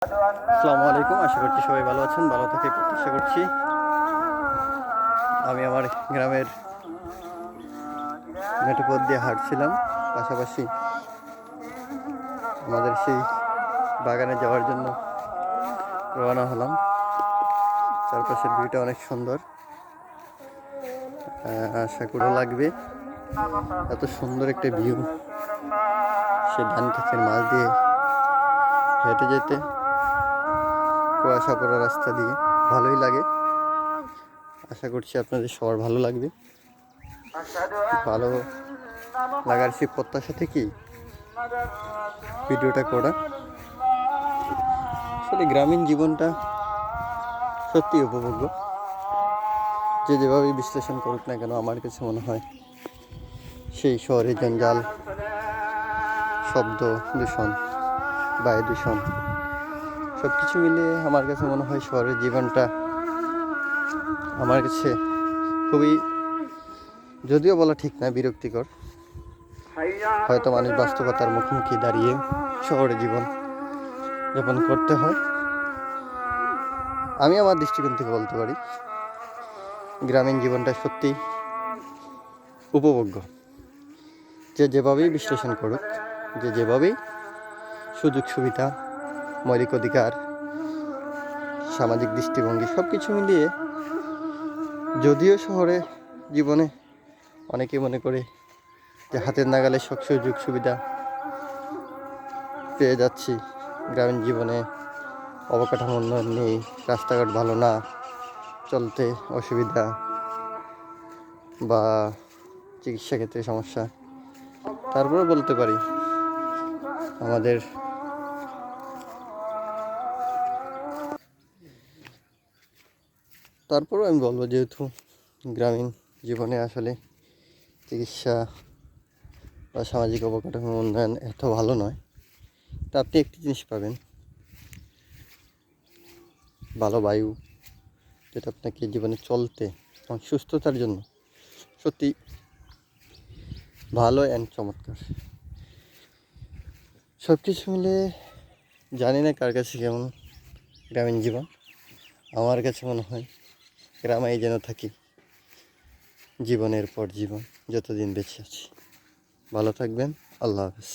আসসালামু আলাইকুম। আশা করছি সবাই ভালো আছেন, ভালো থেকে প্রত্যাশা করছি। আমি আমার গ্রামের মেঠোপথ দিয়ে হাঁটছিলাম, পাশাপাশি আমাদের সেই বাগানে যাওয়ার জন্য রওনা হলাম। চারপাশের ভিউটা অনেক সুন্দর, আশা করি ভালো লাগবে। এত সুন্দর একটা ভিউ, সে ধান ক্ষেতের মাছ দিয়ে হেঁটে যেতে, কুয়াশা পড়া রাস্তা দিয়ে ভালোই লাগে। আশা করছি আপনাদের সবার ভালো লাগবে। ভালো লাগার সেই প্রত্যাশা থেকেই ভিডিওটা করা। আসলে গ্রামীণ জীবনটা সত্যি উপভোগ্য। যে যেভাবে বিশ্লেষণ করুক না কেন, আমার কাছে মনে হয় সেই শহরে জঞ্জাল, শব্দ দূষণ, বায়ু দূষণ সব কিছু মিলিয়ে আমার কাছে মনে হয় শহরের জীবনটা আমার কাছে খুবই, যদিও বলা ঠিক না, বিরক্তিকর। হয়তো মানুষ বাস্তবতার মুখোমুখি দাঁড়িয়ে শহরে জীবন যাপন করতে হয়। আমি আমার দৃষ্টিকোণ থেকে বলতে পারি গ্রামীণ জীবনটা সত্যি উপভোগ্য। যে যেভাবেই বিশ্লেষণ করুক, যে যেভাবেই সুযোগ সুবিধা, মৌলিক অধিকার, সামাজিক দৃষ্টিভঙ্গি সব কিছু মিলিয়ে, যদিও শহরে জীবনে অনেকে মনে করে যে হাতের নাগালে সব সুযোগ সুবিধা পেয়ে যাচ্ছি, গ্রামীণ জীবনে অবকাঠামো উন্নয়ন নেই, রাস্তাঘাট ভালো না, চলতে অসুবিধা বা চিকিৎসা ক্ষেত্রে সমস্যা। তারপরে বলতে পারি আমাদের তারপরেও আমি বলবো, যেহেতু গ্রামীণ জীবনে আসলে চিকিৎসা বা সামাজিক অবকাঠামো উন্নয়ন এত ভালো নয়, তা আপনি একটি জিনিস পাবেন, ভালো বায়ু, যেটা আপনাকে জীবনে চলতে এবং সুস্থতার জন্য সত্যি ভালো অ্যান্ড চমৎকার। সব কিছু মিলে জানি না কার কাছে কেমন গ্রামীণ জীবন, আমার কাছে মনে হয় গ্রামেই যেন থাকি জীবনের পর জীবন, যতদিন বেঁচে আছি। ভালো থাকবেন, আল্লাহ হাফেজ।